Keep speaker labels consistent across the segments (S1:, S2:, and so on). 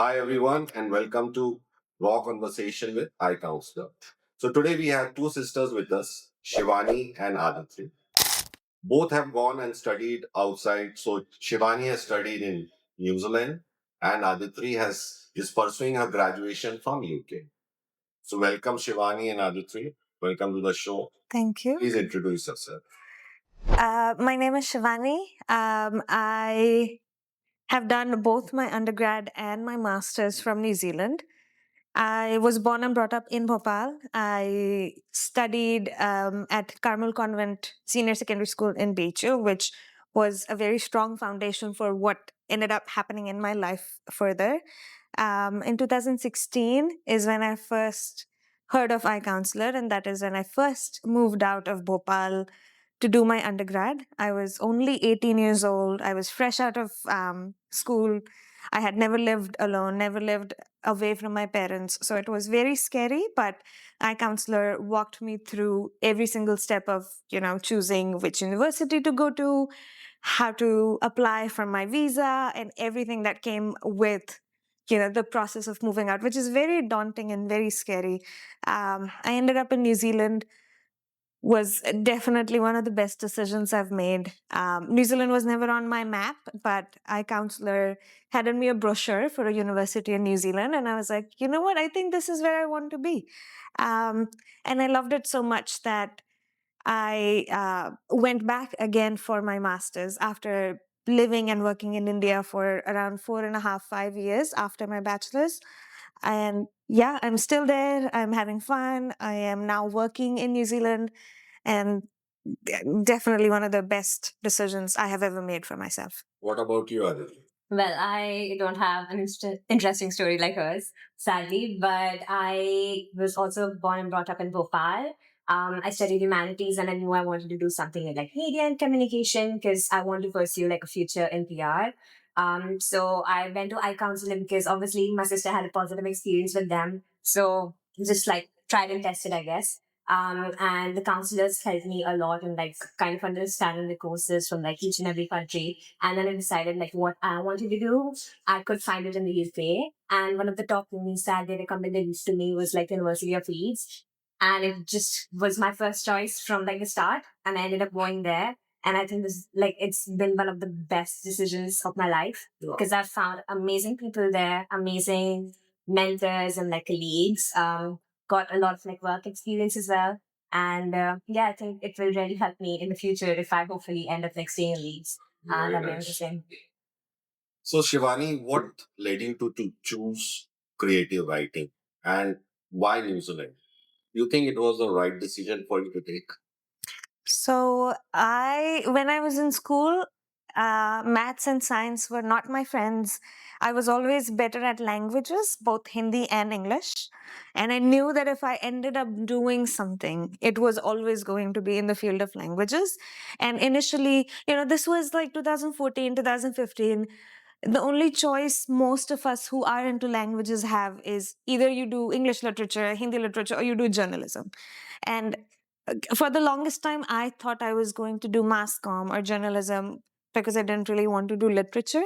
S1: Hi, everyone, and welcome to Raw Conversation with iCounselor. So, today we have two sisters with us, Shivani and Aditri. Both have gone and studied outside. So, Shivani has studied in New Zealand, and Aditri is pursuing her graduation from UK. So, welcome, Shivani and Aditri. Welcome to the show.
S2: Thank you.
S1: Please introduce yourself.
S2: My name is Shivani. I have done both my undergrad and my master's from New Zealand. I was born and brought up in Bhopal. I studied at Carmel Convent Senior Secondary School in Beechu, which was a very strong foundation for what ended up happening in my life further. In 2016 is when I first heard of iCounselor, and that is when I first moved out of Bhopal to do my undergrad. I was only 18 years old. I was fresh out of school. I had never lived alone, never lived away from my parents. So it was very scary, but iCounselor walked me through every single step of, choosing which university to go to, how to apply for my visa, and everything that came with the process of moving out, which is very daunting and very scary. I ended up in New Zealand, was definitely one of the best decisions I've made. New Zealand was never on my map, but iCounselor handed me a brochure for a university in New Zealand, and I was like, you know what? I think this is where I want to be. And I loved it so much that I went back again for my master's after living and working in India for around 4.5, 5 years after my bachelor's. And yeah, I'm still there. I'm having fun. I am now working in New Zealand, and definitely one of the best decisions I have ever made for myself.
S1: What about you, Aditri?
S3: Well, I don't have an interesting story like hers, sadly, but I was also born and brought up in Bhopal. I studied humanities and I knew I wanted to do something in like media and communication because I wanted to pursue like a future in PR. So I went to iCounseling because obviously my sister had a positive experience with them. So just like tried and tested, I guess. And the counselors helped me a lot in like kind of understanding the courses from like each and every country. And then I decided like what I wanted to do. I could find it in the UK. And one of the top unis that they recommended to me was like University of Leeds. And it just was my first choice from like the start. And I ended up going there. And I think this like it's been one of the best decisions of my life because I've found amazing people there, amazing mentors and like colleagues. Got a lot of like work experience as well. And yeah, I think it will really help me in the future if I hopefully end up like staying in Leeds.
S1: Very
S3: That'll be
S1: nice.
S3: interesting.
S1: So, Shivani, what led you to choose creative writing and why New Zealand? You think it was the right decision for you to take?
S2: So when I was in school, maths and science were not my friends. I was always better at languages, both Hindi and English. And I knew that if I ended up doing something, it was always going to be in the field of languages. And initially, this was like 2014, 2015. The only choice most of us who are into languages have is either you do English literature, Hindi literature, or you do journalism. And for the longest time, I thought I was going to do mass comm or journalism because I didn't really want to do literature.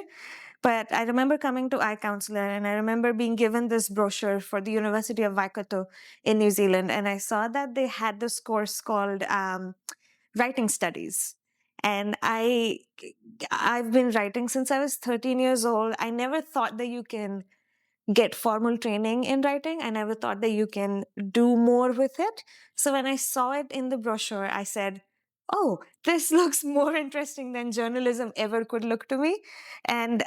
S2: But I remember coming to iCounselor and I remember being given this brochure for the University of Waikato in New Zealand. And I saw that they had this course called Writing Studies. And I've been writing since I was 13 years old. I never thought that you can get formal training in writing. I never thought that you can do more with it. So when I saw it in the brochure, I said, oh, this looks more interesting than journalism ever could look to me. And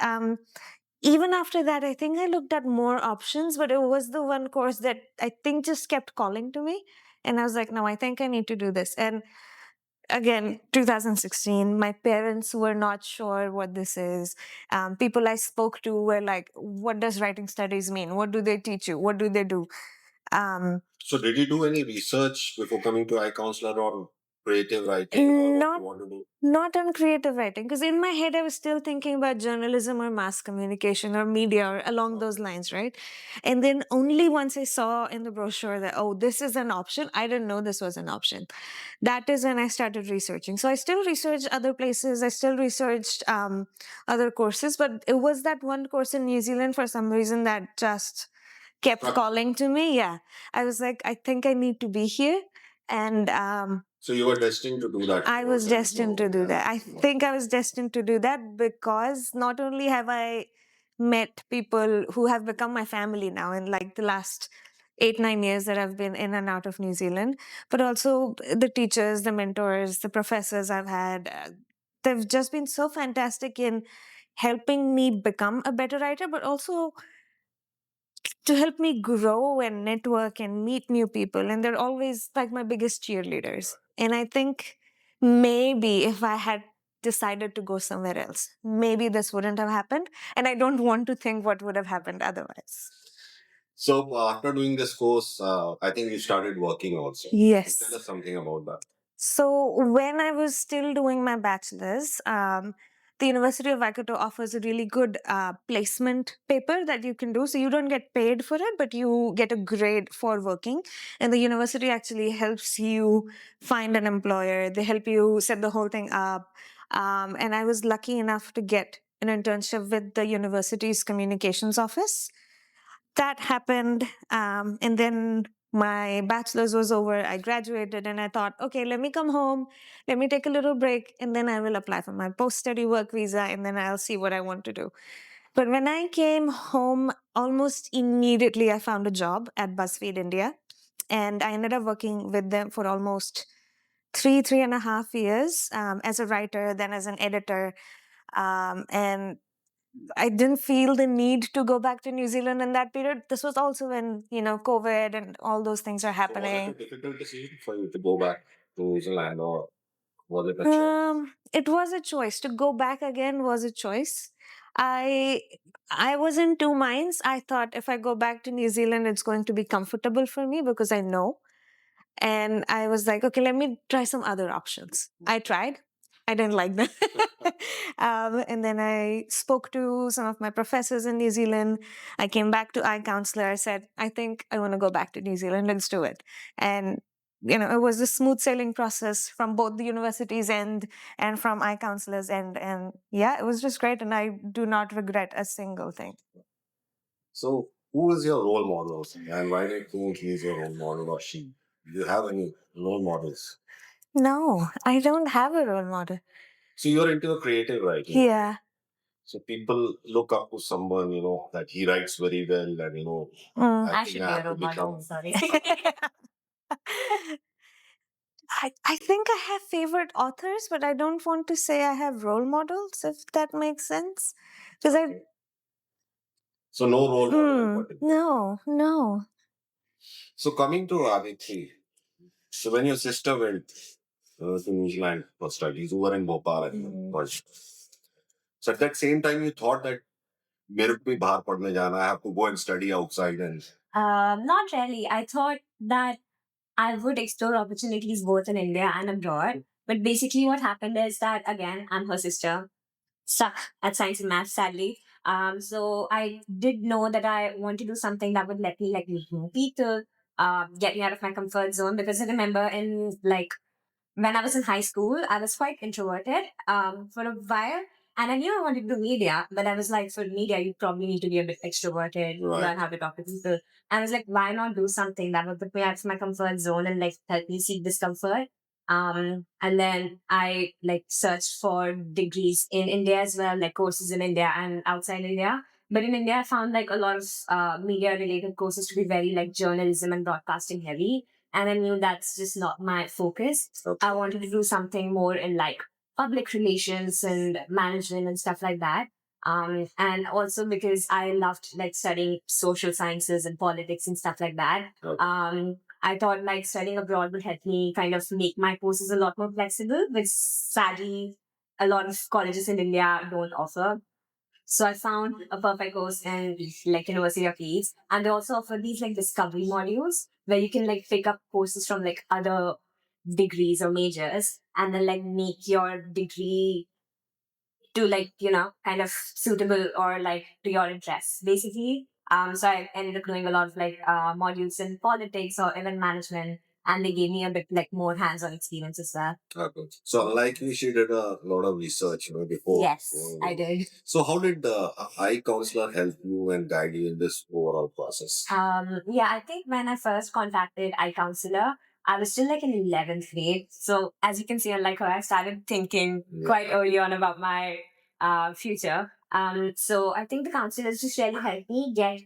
S2: even after that, I think I looked at more options, but it was the one course that I think just kept calling to me. And I was like, no, I think I need to do this. And again, 2016, my parents were not sure what this is. People I spoke to were like, what does writing studies mean? What do they teach you? What do they do?
S1: So, did you do any research before coming to iCounselor, or creative writing or what
S2: Not
S1: you want to do?
S2: not on creative writing, because in my head I was still thinking about journalism or mass communication or media or along those lines, right? And then only once I saw in the brochure that, oh, this is an option, I didn't know this was an option. That is when I started researching. So I still researched other places, I still researched other courses, but it was that one course in New Zealand for some reason that just kept
S1: Struck.
S2: calling to me. Yeah. I was like, I think I need to be here. And
S1: So you were destined to do that.
S2: I was
S1: course and
S2: destined
S1: so,
S2: to do
S1: yeah.
S2: that. I think I was destined to do that because not only have I met people who have become my family now in like the last 8-9 years that I've been in and out of New Zealand, but also the teachers, the mentors, the professors I've had. They've just been so fantastic in helping me become a better writer, but also to help me grow and network and meet new people. And they're always like my biggest cheerleaders. And I think maybe if I had decided to go somewhere else, maybe this wouldn't have happened. And I don't want to think what would have happened otherwise.
S1: So after doing this course, I think you started working also.
S2: Yes.
S1: Tell us something about that.
S2: So when I was still doing my bachelor's, the University of Waikato offers a really good placement paper that you can do. So you don't get paid for it, but you get a grade for working. And the university actually helps you find an employer. They help you set the whole thing up. And I was lucky enough to get an internship with the university's communications office. That happened. And then my bachelor's was over. I graduated and I thought, okay, let me come home. Let me take a little break and then I will apply for my post-study work visa and then I'll see what I want to do. But when I came home, almost immediately I found a job at BuzzFeed India. And I ended up working with them for almost 3.5 years as a writer, then as an editor. And I didn't feel the need to go back to New Zealand in that period. This was also when, COVID and all those things are
S1: So was
S2: happening.
S1: it a difficult decision for you to go back to New Zealand or was it a choice?
S2: It was a choice. To go back again was a choice. I I was in two minds. I thought if I go back to New Zealand, it's going to be comfortable for me because I know. And I was like, okay, let me try some other options. I tried. I didn't like them. And then I spoke to some of my professors in New Zealand. I came back to iCounselor. I said, I think I want to go back to New Zealand. Let's do it. And it was a smooth sailing process from both the university's end and from iCounselor's end. And yeah, it was just great. And I do not regret a single thing.
S1: So who is your role model and why do you think he is your role model or she? Do you have any role models?
S2: No, I don't have a role model.
S1: So you're into a creative writing.
S2: Yeah.
S1: So people look up to someone, that he writes very well and,
S3: I
S1: think
S3: should
S1: I
S3: be a
S1: have to
S3: role model.
S1: become.
S3: Sorry.
S2: I think I have favorite authors, but I don't want to say I have role models, if that makes sense. Because
S1: So no role model in particular.
S2: no.
S1: So coming to Aditi, so when your sister went to New Zealand for studies, you were in Bhopal and college. So at that same time, you thought that मेरे को भी बाहर पढ़ने जाना, I have to go and study outside and.
S3: Not really. I thought that I would explore opportunities both in India and abroad. But basically, what happened is that, again, I'm her sister, stuck at science and math, sadly. So I did know that I want to do something that would let me like meet more people, get me out of my comfort zone. Because I remember when I was in high school, I was quite introverted for a while. And I knew I wanted to do media, but I was like, for media, you probably need to be a bit extroverted,
S1: Right.
S3: learn how to talk to people. And I was like, why not do something that would put me out of my comfort zone and like help me seek discomfort? And then I like searched for degrees in India as well, like courses in India and outside India. But in India, I found like a lot of media related courses to be very like journalism and broadcasting heavy. And I knew that's just not my focus.
S1: Okay.
S3: I wanted to do something more in like public relations and management and stuff like that. And also because I loved like studying social sciences and politics and stuff like that.
S1: Okay.
S3: I thought like studying abroad would help me kind of make my courses a lot more flexible, which sadly a lot of colleges in India don't offer. So I found a perfect course in like University of Leeds, and they also offer these like discovery modules where you can like pick up courses from like other degrees or majors, and then like make your degree to like kind of suitable or like to your interests basically. So I ended up doing a lot of like modules in politics or event management, and they gave me a bit like more hands-on experience as well.
S1: Okay. So, unlike you, she did a lot of research, before.
S3: Yes, I did.
S1: So, how did the eye counselor help you and guide you in this overall process?
S3: Yeah, I think when I first contacted eye counselor, I was still like in 11th grade. So as you can see, unlike her, I started thinking
S1: Yeah.
S3: quite early on about my future. So I think the counselors just really helped me get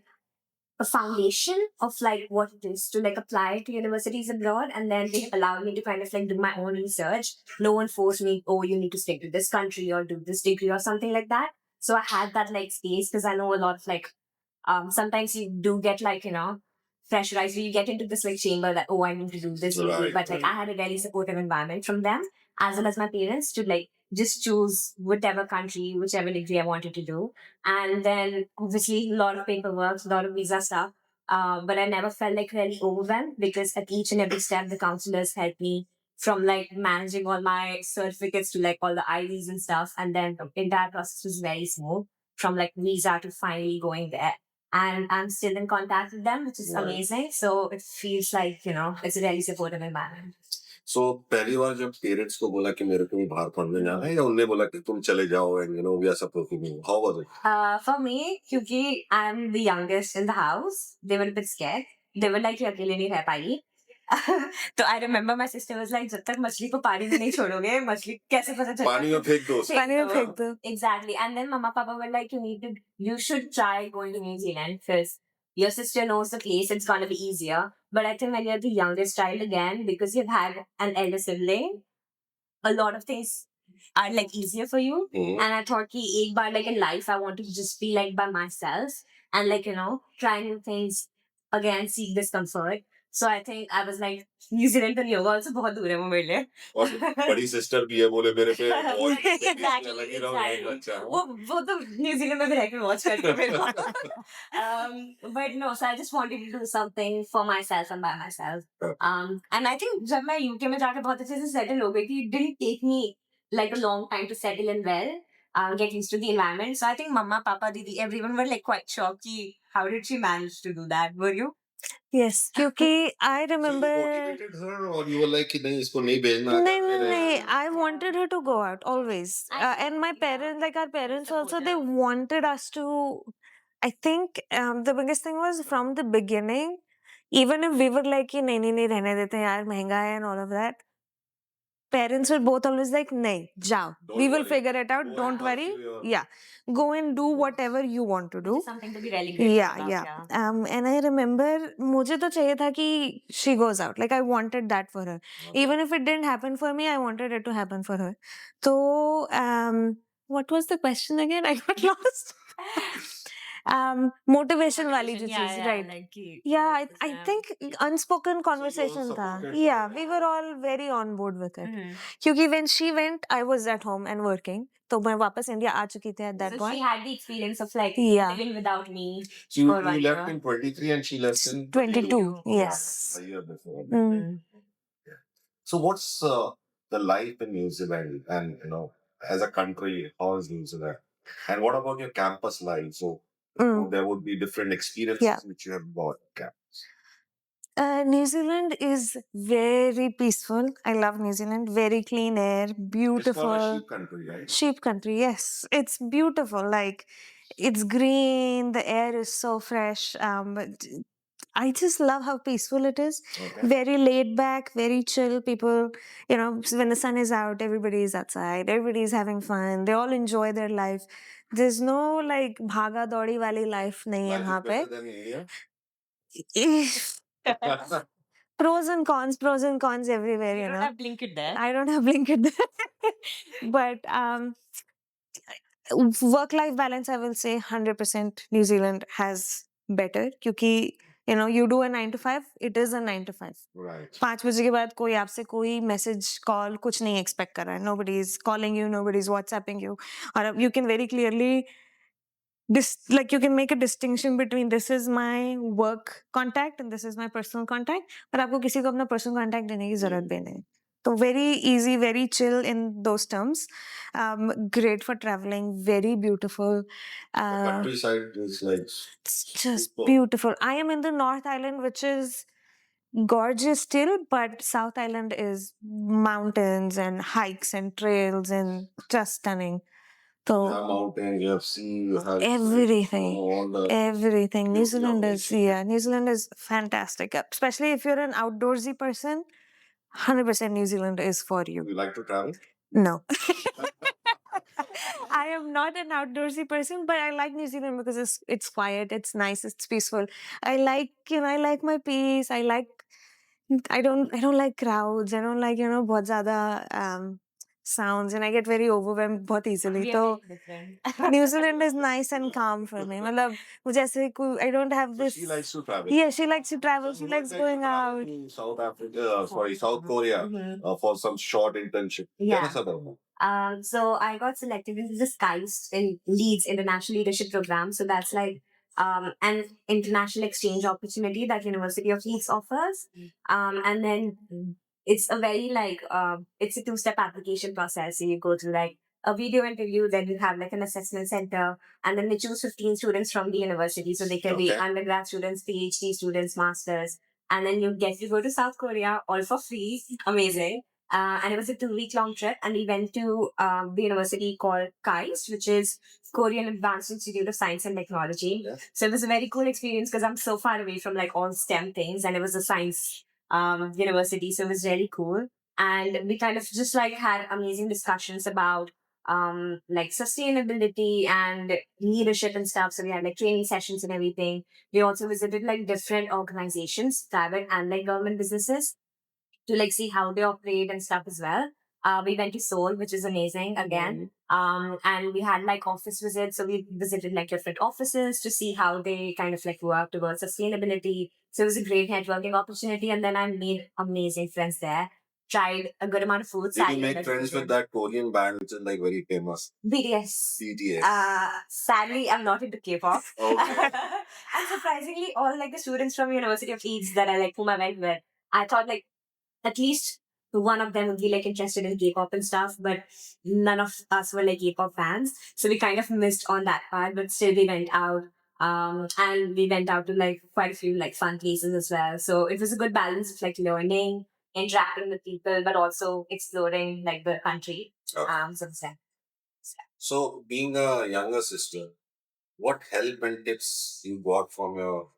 S3: a foundation of like what it is to like apply to universities abroad, and then they allowed me to kind of like do my own research. No one forced me, oh, you need to stick to this country or do this degree or something like that. So I had that like space because I know a lot of like sometimes you do get like pressurized. You get into this like chamber that, oh, I need to do this degree.
S1: Right,
S3: But like
S1: right.
S3: I had a very supportive environment from them as well as my parents to like just choose whatever country, whichever degree I wanted to do. And then obviously a lot of paperwork, a lot of visa stuff. But I never felt like really overwhelmed because at each and every step the counselors helped me, from like managing all my certificates to like all the IDs and stuff. And then the entire process was very smooth, from like visa to finally going there. And I'm still in contact with them, which is
S1: Right.
S3: amazing. So it feels like, it's a really supportive environment.
S1: So, पहली बार जब parents को बोला कि मेरे को भी बाहर पढ़ने जाना है, या उनने बोला कि तुम चले जाओ and we are supporting you? How was it?
S3: For me, क्योंकि I'm the youngest in the house, they were a bit scared. They were like, ये अकेले नहीं रह पाएगी. तो I remember my sister was like, जब तक मछली को पानी में नहीं छोड़ोगे, मछली कैसे पता चलेगा?
S1: पानी में फेंक दो.
S2: पानी में फेंक दो.
S3: Exactly. And then Mama Papa were like, you should try going to New Zealand because your sister knows the place, it's gonna be easier. But I think when you're the youngest child again, because you've had an elder sibling, a lot of things are like easier for you.
S1: Mhm.
S3: And I thought ki ek baar like in life I want to just be like by myself and like try new things again, seek discomfort. So I think I was like, New Zealand to yoga also बहुत दूर है वो मेरे लिए.
S1: और बड़ी sister भी है, बोले मेरे पे और
S3: Exactly,
S1: लगी
S3: exactly.
S1: अच्छा है.
S3: वो तो न्यूजीलैंड में भी रह के वॉच करती है मेरे को. But no, so I just wanted to do something for myself and by myself. And I think जब मैं UK में जाकर बहुत अच्छे से settle हो गई थी, it didn't take me like a long time to settle in well, get used to the environment. So I think Mama, Papa, Didi, everyone were like quite shocked. How did she manage to do that? Were you?
S2: Yes, क्योंकि I
S1: So you
S2: remember.
S1: motivated her, or you were like कि नहीं इसको नहीं भेजना?
S2: नहीं नहीं
S1: मेरे-
S2: नहीं, I wanted her to go out always. And my parents, like our parents also, they wanted us to. I think the biggest thing was from the beginning, even if we were like कि नहीं नहीं नहीं रहने देते हैं यार महंगा है and all of that, parents were both always like नहीं जाओ,
S1: Don't
S2: we will
S1: worry.
S2: figure it out,
S1: Go
S2: don't
S1: and
S2: worry,
S1: pursue your-
S2: yeah, go and do whatever you want to do.
S3: Which is something to be really grateful
S2: Yeah,
S3: about,
S2: yeah. And I remember मुझे तो चाहिए था कि she goes out. Like I wanted that for her.
S1: Okay.
S2: Even if it didn't happen for me, I wanted it to happen for her. So, what was the question again? I got lost. Motivation वाली जो चीज़, right? Yeah, I think unspoken conversation था.
S1: supported.
S2: Yeah, we were all very on board with it. क्योंकि when she went, I was at home and working. तो मैं वापस India आ चुकी थी at that
S3: So
S2: point.
S3: she had the experience of like
S2: Yeah.
S3: living without me.
S1: So you,
S3: For one
S1: you left
S3: year.
S1: in 23 and she left in
S2: 22.
S3: Yeah.
S2: Yes.
S1: a year before.
S2: Mm.
S1: So what's the life in New Zealand, and as a country, how is New Zealand? And what about your campus life? So
S2: Mm.
S1: there would be different experiences
S2: Yeah.
S1: which you have got. Campus.
S2: New Zealand is very peaceful. I love New Zealand. Very clean air,
S1: It's called a
S2: beautiful.
S1: sheep country, right?
S2: Sheep country, yes. It's beautiful. Like it's green, the air is so fresh. But I just love how peaceful it is.
S1: Okay.
S2: Very laid back, very chill. People, when the sun is out, everybody is outside. Everybody is having fun. They all enjoy their life. There's no like bhaga dodi wali life nahi hai
S1: Life is
S2: wahan pe.
S1: better than India.
S2: Pros and cons everywhere,
S3: You don't have Blinkit there.
S2: I don't have Blinkit there. But work-life balance, I will say 100% New Zealand has better. क्योंकि you do a 9 to 5, it is a 9 to 5.
S1: Right.
S2: 5 बजे के बाद कोई आपसे कोई message call कुछ नहीं expect कर रहा है. Nobody is calling you, nobody is WhatsApping you. Or you can very clearly you can make a distinction between this is my work contact and this is my personal contact. पर आपको किसी को अपना personal contact देने की जरूरत भी नहीं. So very easy, very chill in those terms. Great for traveling, very beautiful.
S1: The
S2: Uh,
S1: countryside is like
S2: it's just
S1: super.
S2: beautiful. I am in the North Island, which is gorgeous still, but South Island is mountains and hikes and trails and just stunning.
S1: You have
S2: So
S1: mountains, you have sea, you have
S2: everything,
S1: all the
S2: everything. New
S1: beauty of
S2: Zealand is,
S1: nature.
S2: yeah, New Zealand is fantastic. Especially if you're an outdoorsy person, 100% New Zealand is for you.
S1: You like to travel?
S2: No. I am not an outdoorsy person, but I like New Zealand because it's quiet, it's nice, it's peaceful. I like, I like my peace. I don't like crowds. I don't like, बहुत ज़्यादा sounds, and I get very overwhelmed बहुत easily.
S3: We are
S2: So
S3: very different.
S2: New Zealand is nice and calm for me. मतलब मुझे ऐसे I don't have
S1: So
S2: this.
S1: she likes to travel.
S2: Yeah, she likes to travel. She
S1: You
S2: likes
S1: like
S2: going
S1: to travel
S2: out.
S1: to South Africa, South Korea for some short internship.
S3: Yeah.
S1: Tell us about that.
S3: So I got selected into the SKIES in Leeds International Leadership Program. So that's like an international exchange opportunity that University of Leeds offers. And then it's a very like it's a two-step application process. So you go through like a video interview, then you have like an assessment center, and then they choose 15 students from the university. So they can be
S1: Okay.
S3: undergrad students, PhD students, masters, and then you get to go to South Korea all for free. Amazing. And it was a 2-week long trip, and we went to the university called KAIST, which is Korean Advanced Institute of Science and Technology.
S1: Yeah.
S3: So it was a very cool experience because I'm so far away from like all STEM things, and it was a science university, so it was really cool. And we kind of just like had amazing discussions about like sustainability and leadership and stuff. So we had like training sessions and everything. We also visited like different organizations, private and like government businesses, to like see how they operate and stuff as well. We went to Seoul, which is amazing again. And we had like office visits. So we visited like different offices to see how they kind of like work towards sustainability. So it was a great networking opportunity. And then I made amazing friends there. Tried a good amount of food.
S1: Did you
S3: Sadly,
S1: make
S3: like,
S1: friends with that Korean band which is like very famous?
S3: BTS.
S1: BTS.
S3: Sadly, I'm not into K-pop.
S1: Okay.
S3: And surprisingly, all like the students from University of Leeds that I like whom I went with, I thought like at least one of them would be like interested in K-pop and stuff, but none of us were like K-pop fans. So we kind of missed on that part, but still we went out. And we went out to like quite a few like fun places as well. So it was a good balance of like learning, interacting with people, but also exploring like the country.
S1: Okay.
S3: So it's that.
S1: So, being a younger sister, what help and tips you got from your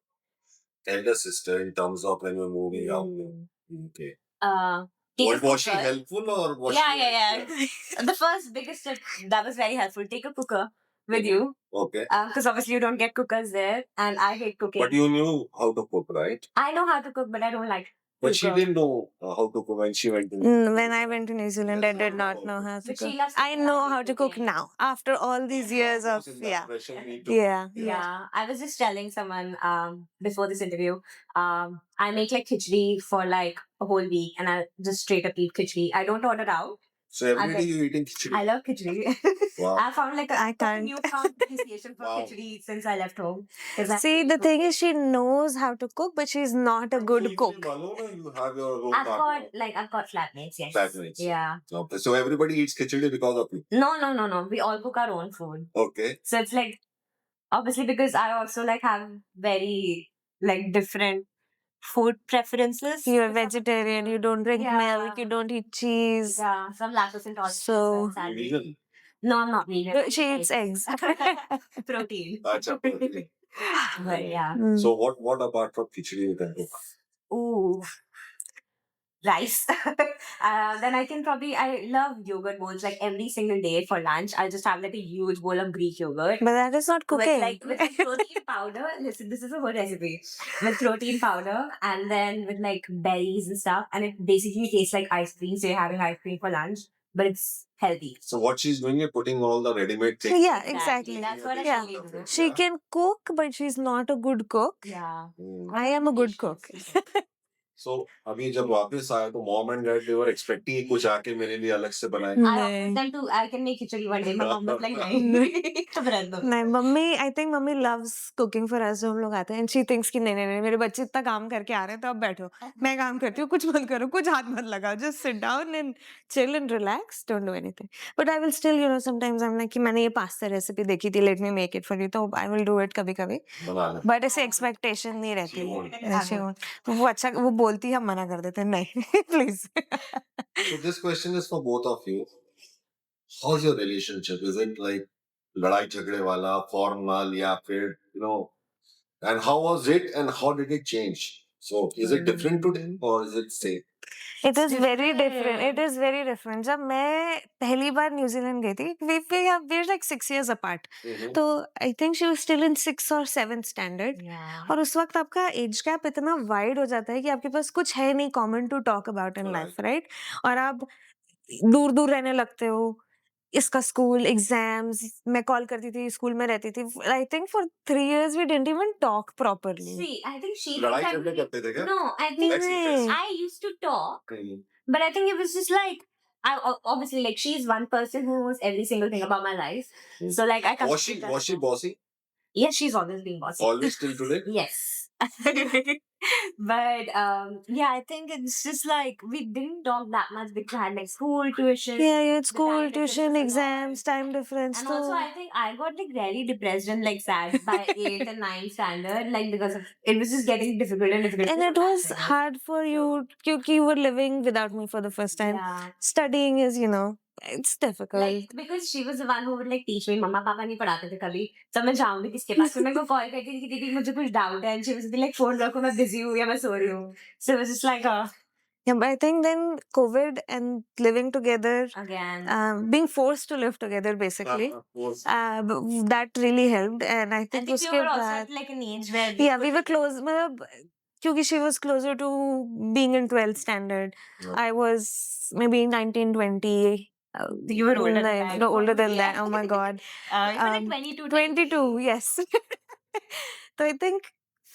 S1: elder sister in terms of when you're moving out in UK? Was she
S3: cooker.
S1: helpful or was
S3: Yeah,
S1: she
S3: yeah. The first biggest tip that was very helpful. Take a cooker with you,
S1: Okay.
S3: because obviously you don't get cookers there, and I hate cooking.
S1: But you knew how to cook, right?
S3: I know how to cook, but I don't like.
S1: But she
S3: cook.
S1: didn't know how to cook when she went to.
S2: When I went to New Zealand, I did not know how to
S3: But she
S2: cook.
S3: loves
S2: I
S3: cooking,
S2: know
S3: I
S2: how
S3: hate
S2: to cook
S3: cooking.
S2: now after all these years of
S1: In that
S2: yeah.
S1: pressure, we need to
S2: Yeah.
S3: Yeah, I was just telling someone before this interview, I make like khichdi for like a whole week, and I just straight up eat khichdi. I don't order out.
S1: So every
S3: I
S1: day you're eating khichdi.
S3: I love khichdi.
S1: Wow.
S3: I found like
S2: I
S3: a
S2: can't.
S3: newfound appreciation for
S1: Wow.
S3: khichdi since I left home. 'Cause I
S2: See, the thing is, she knows how to cook, but she's not a good
S1: So
S2: cook.
S1: you alone, you have your own
S3: I've
S1: partner.
S3: I've got flatmates, yes.
S1: Flatmates.
S3: Yeah.
S1: Okay. So everybody eats khichdi because of you.
S3: No. We all cook our own food.
S1: Okay.
S3: So it's like obviously because I also like have very like different food preferences.
S2: You're vegetarian, you don't drink
S3: Yeah.
S2: milk, you don't eat cheese.
S3: Yeah, some lactose intolerant.
S2: So-
S3: sadly.
S1: Vegan.
S3: No, I'm not vegan.
S2: She eats eggs.
S3: Protein.
S1: Acha, protein.
S3: But yeah.
S2: Mm.
S1: So what apart from khichdi you can cook?
S3: Ooh. Rice. Then I love yogurt bowls like every single day for lunch. I'll just have like a huge bowl of Greek yogurt.
S2: But that is not cooking.
S3: With protein powder. Listen, this is a whole recipe. With protein powder and then with like berries and stuff. And it basically tastes like ice cream. So you're having ice cream for lunch, but it's healthy.
S1: So what she's doing is putting all the ready-made things.
S2: Yeah, exactly.
S3: That's what I
S2: Yeah.
S3: usually do.
S2: She can cook, but she's not a good cook.
S3: Yeah.
S1: Mm.
S2: I am a good cook.
S1: So अभी जब वापस आया तो mom and dad they were expecting कि कुछ आके मेरे लिए अलग से बनाए.
S3: I
S2: नहीं.
S3: offered them to, I can make khichdi one day. My mom was like, नहीं. तो रहने दो.
S2: नहीं mummy I think mummy loves cooking for us. हम लोग आते हैं एंड शी थिंक्स कि नहीं नहीं नहीं मेरे बच्चे इतना काम करके आ रहे हैं तो अब बैठो मैं काम करती हूँ कुछ मत करो कुछ हाथ मत लगाओ just sit down and chill and relax don't do anything but I will still you know sometimes I am like कि मैंने ये पास्ता रेसिपी देखी थी let me make it for you तो आई विल डू इट कभी कभी
S1: बना ले.
S2: बट ऐसे एक्सपेक्टेशन नहीं रहती
S1: She won't.
S2: She won't. वो अच्छा वो बोलती है हम मना कर देते हैं नहीं please
S1: So this question is for both of you. How's your relationship? Is it like लड़ाई झगड़े वाला, formal या फिर you know? And how was it and how did it change? So is it different today or is it same?
S2: It is very different it is very different जब मैं पहली बार New Zealand गई थी वी लाइक 6 years apart तो I think she was still in 6th or 7th standard
S3: Yeah.
S2: और उस वक्त आपका एज गैप इतना वाइड हो जाता है कि आपके पास कुछ है नहीं common to talk about in life right और आप दूर दूर रहने लगते हो इसका स्कूल एग्जाम्स मैं कॉल करती थी स्कूल में रहती थी I think for 3 years we didn't even talk properly
S3: See, I think she
S1: लड़ाई
S3: thinks
S1: झगड़े
S3: I'm-
S1: करते थे क्या?
S3: No, I think
S1: Ex-teachers.
S3: I used to talk,
S1: नहीं.
S3: but I think it was just like obviously like she's one person who knows every single thing about my life.
S1: Hmm.
S3: So like I can't.
S1: Was she bossy?
S3: Yes, she's always been bossy.
S1: Always till today?
S3: Yes. But yeah, I think it's just like we didn't talk that much because I had like school tuition.
S2: yeah it's
S3: The
S2: school
S3: time difference
S2: tuition
S3: is a lot.
S2: exams time difference
S3: And
S2: तो
S3: also, I think I got like really depressed and like sad by 8th and 9th standard, like because of, it was just getting difficult and difficult.
S2: and it was hard for you क्योंकि you were living without me for the first time
S3: Yeah.
S2: studying is you know it's difficult
S3: Like because she was the one who would like teach me. मम्मा पापा नहीं पढ़ाते थे कभी. तो मैं जाऊंगी किसके पास? फिर मैं को कॉल करती थी कि दीदी मुझे कुछ डाउट है. And she was like phone रखो मैं बिजी हूँ या मैं सो रही हूँ. So it was just like
S2: yeah but I think then COVID and living together
S3: again.
S2: being forced to live together basically
S1: Was
S2: that really helped and I
S3: I
S2: think
S3: think we
S2: उसके
S3: were also
S2: बाद
S3: at like an age where
S2: yeah we were close मतलब क्योंकि she was closer to being in 12th standard
S1: Yeah.
S2: I was maybe 19 20
S3: You were older than that.
S2: no older than
S3: Yeah.
S2: that oh my god
S3: you were like 22.
S2: 22 yes तो I think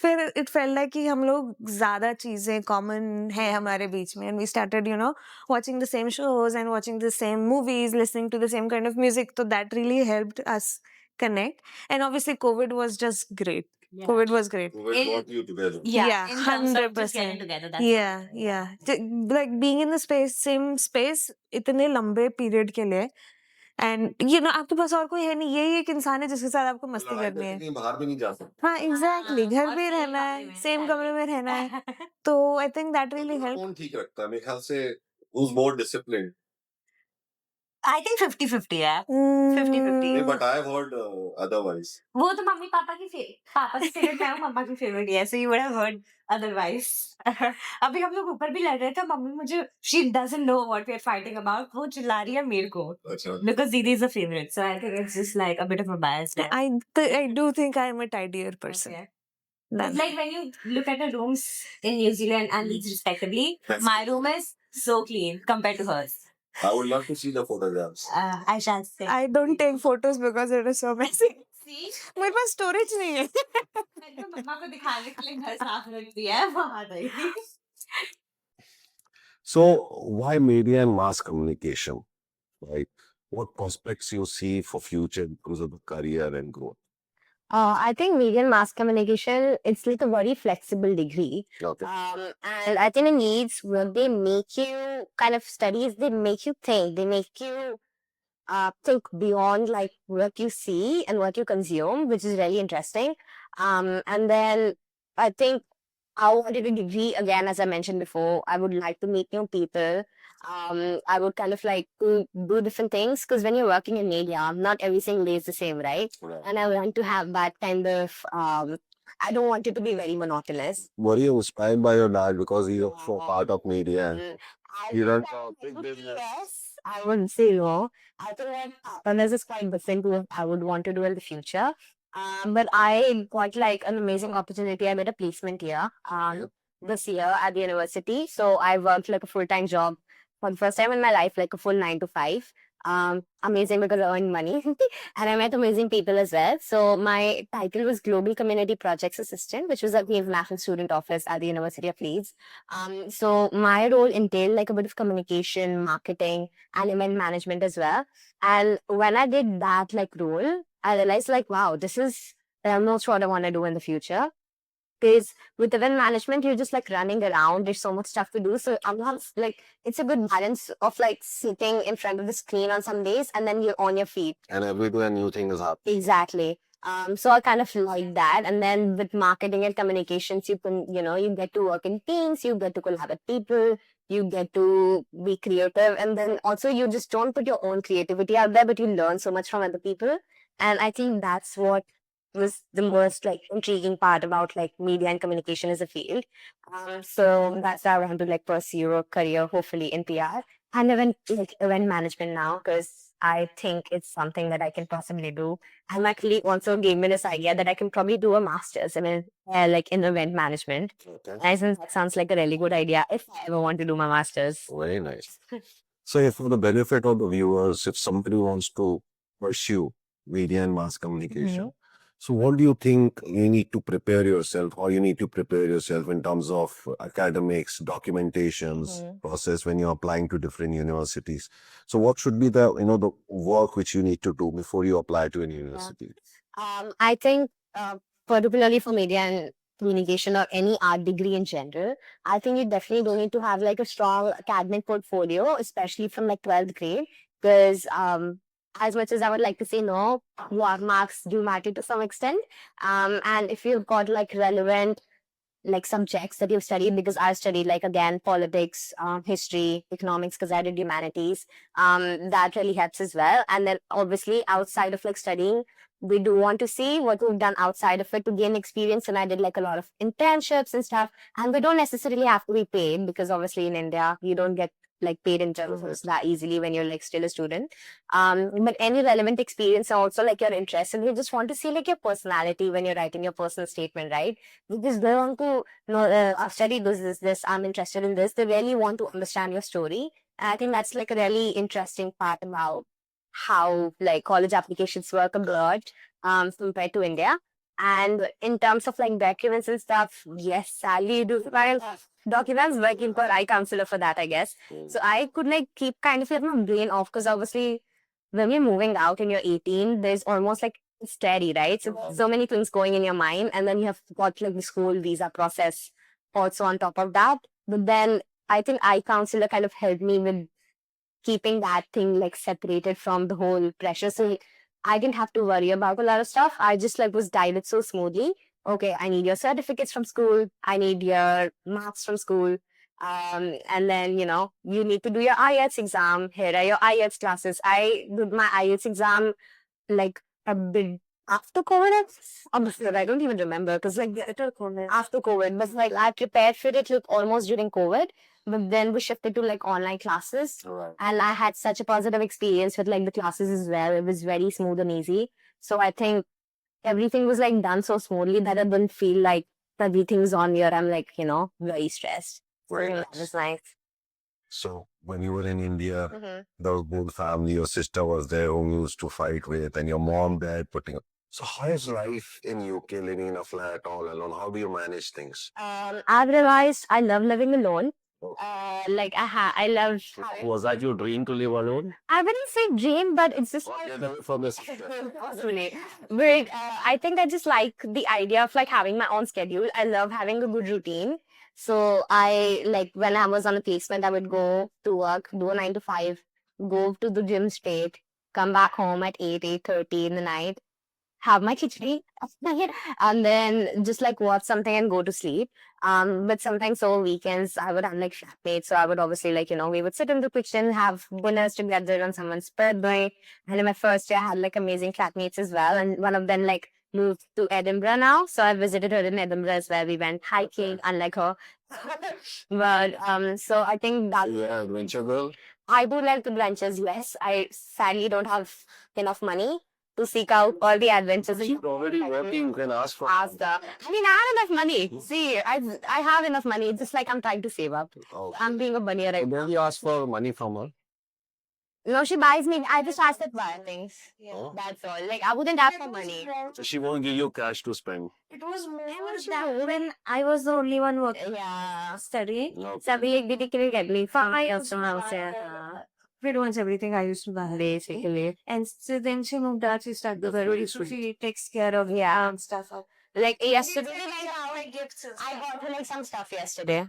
S2: फिर it fail like कि हम लोग ज्यादा चीजें common है हमारे बीच में and we started you know watching the same shows and watching the same movies listening to the same kind of music तो that really helped us connect and obviously COVID was just great.
S3: Yeah.
S2: COVID was great.
S1: COVID brought you together.
S3: Yeah,
S2: Yeah,
S3: in terms of just
S2: 100%.
S3: getting together. That's
S2: Yeah. Like being in the same space इतने लंबे period के लिए and you know आपके पास और कोई है नहीं यही एक इंसान है जिसके साथ आपको मस्ती
S1: लड़ाई
S2: करनी
S1: करके
S2: है
S1: कहीं बाहर भी नहीं जा सकते.
S2: हाँ एग्जैक्टली घर
S3: और
S2: में
S3: same
S2: रहना
S3: कमरे
S2: है
S3: में,
S2: सेम
S3: exactly.
S2: कमरे में रहना है तो I think that really help
S1: कौन ठीक रखता है? मेरे ख्याल से who's more disciplined?
S3: I think 50-50 है. 50-50.
S1: नहीं, but I've heard otherwise.
S3: वो तो मम्मी पापा की पापा की फेवरेट है मम्मा की फेवरेट है. So you would have heard otherwise. अभी हम लोग ऊपर भी लड़ रहे थे मम्मी मुझे she doesn't know what we are fighting about. वो चिल्ला रही है मेरे को.
S1: अच्छा.
S3: Because Didi is a favorite. So I think it's just like a bit of a bias there.
S2: I do think I'm a tidier person
S3: Okay.
S2: than
S3: It's like when you look at the rooms in New Zealand and Leeds respectively,
S1: That's-
S3: my room is so clean compared to hers.
S1: I would love to see the photographs.
S3: I shall say.
S2: I don't take photos because it is so messy
S3: See?
S2: मेरे पास storage नहीं है
S3: मैंने तो मम्मा को दिखाने के लिए घर साफ रख दिया है वहां गई.
S4: So, why media and mass communication? Right? What prospects you see for future because of the career and growth?
S5: I think media and mass communication, it's like a very flexible degree.
S4: Okay.
S5: And I think it needs when they make you kind of studies, they make you think, they make you think beyond like what you see and what you consume, which is really interesting. And then I think I wanted a degree again, as I mentioned before. I would like to meet new people. I would kind of like do different things because when you're working in media, not every single day is the same, right?
S4: Right.
S5: And I want to have that kind of I don't want it to be very monotonous.
S4: Were you inspired by your dad because he's also part of media?
S5: I
S4: He
S5: think
S4: runs
S5: that
S4: a
S5: I
S4: big
S5: would say
S4: business.
S5: yes. I wouldn't say no. I think what happiness is quite different to what I would want to do in the future. But I got like an amazing opportunity. I made a placement here this year at the university. So I worked like a full-time job for the first time in my life, like a full 9 to 5. Amazing because I earned money and I met amazing people as well. So my title was Global Community Projects Assistant, which was at the International Student Office at the University of Leeds. So my role entailed like a bit of communication, marketing, and event management as well. And when I did that like role, I realized like, wow, this is almost what I want to do in the future. Because with event management, you're just like running around. There's so much stuff to do. So I'm not like it's a good balance of like sitting in front of the screen on some days and then you're on your feet.
S4: And every day a new thing is happening.
S5: Exactly. So I kind of like that. And then with marketing and communications, you can, you get to work in teams, you get to collaborate with people, you get to be creative. And then also you just don't put your own creativity out there, but you learn so much from other people. And I think that's what was the most like intriguing part about like media and communication as a field. So that's why I want to like pursue a career, hopefully in PR and event management now, because I think it's something that I can possibly do. And my colleague also gave me this idea that I can probably do a master's. Like in event management.
S4: Okay.
S5: I think that sounds like a really good idea if I ever want to do my master's.
S4: Very nice. So, if for the benefit of the viewers, if somebody wants to pursue media and mass communication, so what do you think you need to prepare yourself, or you need to prepare yourself in terms of academics, documentations, process when you're applying to different universities? So, what should be the the work which you need to do before you apply to any university?
S5: I think, particularly for media and communication or any art degree in general, I think you definitely don't need to have like a strong academic portfolio, especially from like 12th grade. Because as much as I would like to say no, marks do matter to some extent. And if you've got like relevant like subjects that you've studied, because I studied like again politics, history, economics, because I did humanities. That really helps as well. And then obviously outside of like studying, we do want to see what we've done outside of it to gain experience. And I did like a lot of internships and stuff. And we don't necessarily have to be paid, because obviously in India you don't get like paid internships that easily when you're like still a student. But any relevant experience and also like your interest, and we just want to see like your personality when you're writing your personal statement, right? Because they want to know, I've studied this, I'm interested in this. They really want to understand your story. And I think that's like a really interesting part about how like college applications work abroad compared to India. And in terms of like documents and stuff, yes, sadly, you do file documents, working for I-Counselor for that, I guess. So I could like keep kind of like my brain off, because obviously when you're moving out and you're 18, there's almost like steady, right? So many things going in your mind, and then you have got like this whole visa process also on top of that. But then I think I-Counselor kind of helped me with keeping that thing like separated from the whole pressure. So I didn't have to worry about a lot of stuff. I just like was guided so smoothly. Okay, I need your certificates from school. I need your marks from school. And then, you need to do your IELTS exam. Here are your IELTS classes. I did my IELTS exam like a bit after COVID. I don't even remember, because like after COVID, but like I prepared for it like almost during COVID. But then we shifted to like online classes, and I had such a positive experience with like the classes as well. It was very smooth and easy. So I think everything was like done so smoothly that I didn't feel like everything's on here. I'm like, very stressed.
S4: Very
S5: So
S4: nice.
S5: that was nice.
S4: So, when you were in India, there was both family, your sister was there who you used to fight with, and your mom, dad putting up. So, how is life in UK living in a flat all alone? How do you manage things?
S5: I've realized I love living alone. I love.
S4: Was that your dream to live alone?
S5: I wouldn't say dream, but it's just
S4: Get away from this.
S5: possibly. But I think I just like the idea of like having my own schedule. I love having a good routine. So I like when I was on a placement, I would go to work, do a 9 to 5, go to the gym straight, come back home at 8:30 in the night, have my khichdi, and then just like watch something and go to sleep. But sometimes over weekends, I would have like flatmates. So I would obviously like, we would sit in the kitchen, have dinners together on someone's birthday. And in my first year, I had like amazing flatmates as well. And one of them like moved to Edinburgh now. So I visited her in Edinburgh as well. We went hiking, unlike her. But so I think that
S4: You are adventure girl?
S5: I do like adventures, yes. I sadly don't have enough money to seek out all the adventures.
S4: You're already working, you can ask for.
S5: I have enough money. See, I have enough money. It's just like I'm trying to save up.
S4: Oh.
S5: I'm being a bunny right now.
S4: Then you ask for money from her.
S5: No, she buys me. I just asked her for things.
S4: Oh.
S5: That's all. Like, I wouldn't have for money.
S4: So she won't give you cash to spend.
S2: It was more
S5: was
S2: that when I was the only one working
S5: Yeah.
S2: studying.
S4: No.
S5: Sabhi ek didi ke liye get me
S2: I
S5: something else
S2: used
S5: from
S2: to
S5: house.
S2: buy,
S5: Yeah.
S2: pretty much everything I used to buy.
S5: Basically.
S2: And so then she moved out, she started the very so she takes care of
S5: Yeah.
S2: stuff.
S5: Like yesterday,
S2: Gifts.
S5: I got her like some stuff yesterday.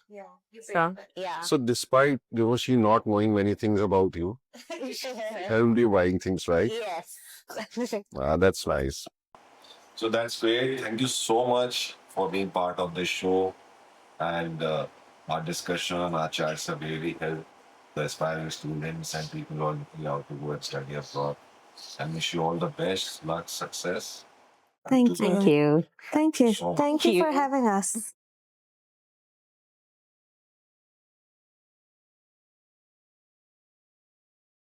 S2: Yeah.
S5: So, yeah.
S4: So despite she not knowing many things about you, helped you buying things, right?
S5: Yes.
S4: That's nice.
S1: So that's great. Thank you so much for being part of this show. And our discussion, our chats have really helped the aspiring students and people who are looking out to go and study abroad. And wish you all the best, luck, success.
S2: Thank
S1: To
S2: you.
S5: Thank you.
S2: Thank you.
S1: So-
S2: Thank you for
S5: Thank you.
S2: having us.